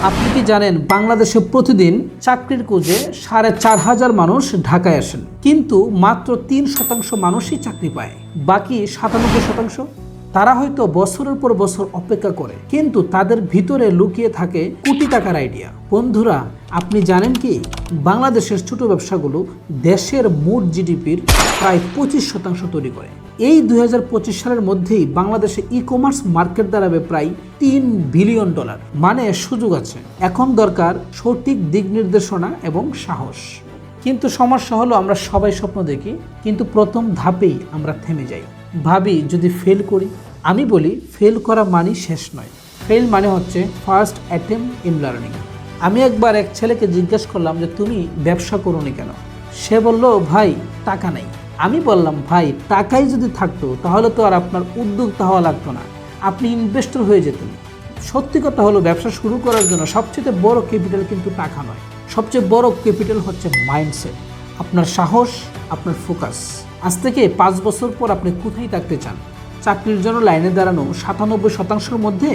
আপনি কি জানেন বাংলাদেশে প্রতিদিন চাকরির খোঁজে ৪,৫০০ মানুষ ঢাকায় আসেন, কিন্তু মাত্র ৩% মানুষই চাকরি পায়। বাকি ৯৭%? তারা হয়তো বছরের পর বছর অপেক্ষা করে, কিন্তু তাদের ভিতরে লুকিয়ে থাকে কোটি টাকার আইডিয়া। বন্ধুরা, আপনি জানেন কি বাংলাদেশের ছোট ব্যবসাগুলো দেশের মোট জিডিপির প্রায় 25% তৈরি করে। এই 2025 সালের মধ্যেই বাংলাদেশে ই কমার্স মার্কেট দাঁড়াবে প্রায় $3 বিলিয়ন। মানে সুযোগ আছে, এখন দরকার সঠিক দিক নির্দেশনা এবং সাহস। কিন্তু সমস্যা হলো আমরা সবাই স্বপ্ন দেখি, কিন্তু প্রথম ধাপেই আমরা থেমে যাই, ভাবি যদি ফেল করি। আমি বলি ফেল করা মানে শেষ নয়, ফেল মানে হচ্ছে ফার্স্ট অ্যাটেম্প্ট ইন লার্নিং। আমি একবার এক ছেলেকে জিজ্ঞেস করলাম যে তুমি ব্যবসা করোনি কেন? সে বলল ভাই টাকা নেই। আমি বললাম ভাই টাকাই যদি থাকতো তাহলে তো আর আপনার উদ্যোক্তা হওয়া লাগতো না, আপনি ইনভেস্টর হয়ে যেতেন। সত্যি কথা হলো ব্যবসা শুরু করার জন্য সবচেয়ে বড় ক্যাপিটাল কিন্তু টাকা নয়, সবচেয়ে বড় ক্যাপিটাল হচ্ছে মাইন্ডসেট, আপনার সাহস, আপনার ফোকাস। আজ থেকে 5 বছর পর আপনি কোথায় থাকতে চান? চাকরির জন্য লাইনে দাঁড়ানো 97%-র মধ্যে,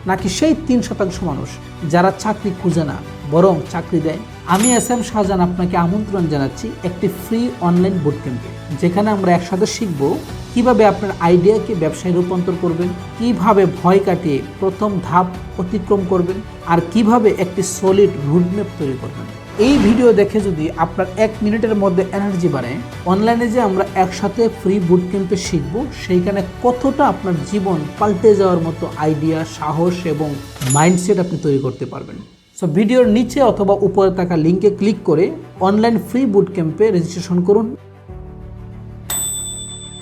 নাকি সেই 3% মানুষ যারা চাকরি খুঁজে না বরং চাকরি দেয়? আমি এস.এম. শাহজাহান আপনাকে আমন্ত্রণ জানাচ্ছি একটি ফ্রি অনলাইন বুট ক্যাম্পে, যেখানে আমরা একসাথে শিখব কিভাবে আপনার আইডিয়াকে ব্যবসায় রূপান্তর করবেন, কিভাবে ভয় কাটিয়ে প্রথম ধাপ অতিক্রম করবেন, আর কিভাবে একটি সলিড রুটম্যাপ তৈরি করবেন। এই ভিডিও দেখে যদি আপনার 1 মিনিটের মধ্যে এনার্জি বাড়ে, অনলাইনে যে আমরা একসাথে ফ্রি বুট ক্যাম্পে শিখব সেইখানে কতটা আপনার জীবন পাল্টে যাওয়ার মতো আইডিয়া, সাহস এবং মাইন্ডসেট আপনি তৈরি করতে পারবেন। সো ভিডিওর নিচে অথবা উপরে থাকা লিঙ্কে ক্লিক করে অনলাইন ফ্রি বুট ক্যাম্পে রেজিস্ট্রেশন করুন।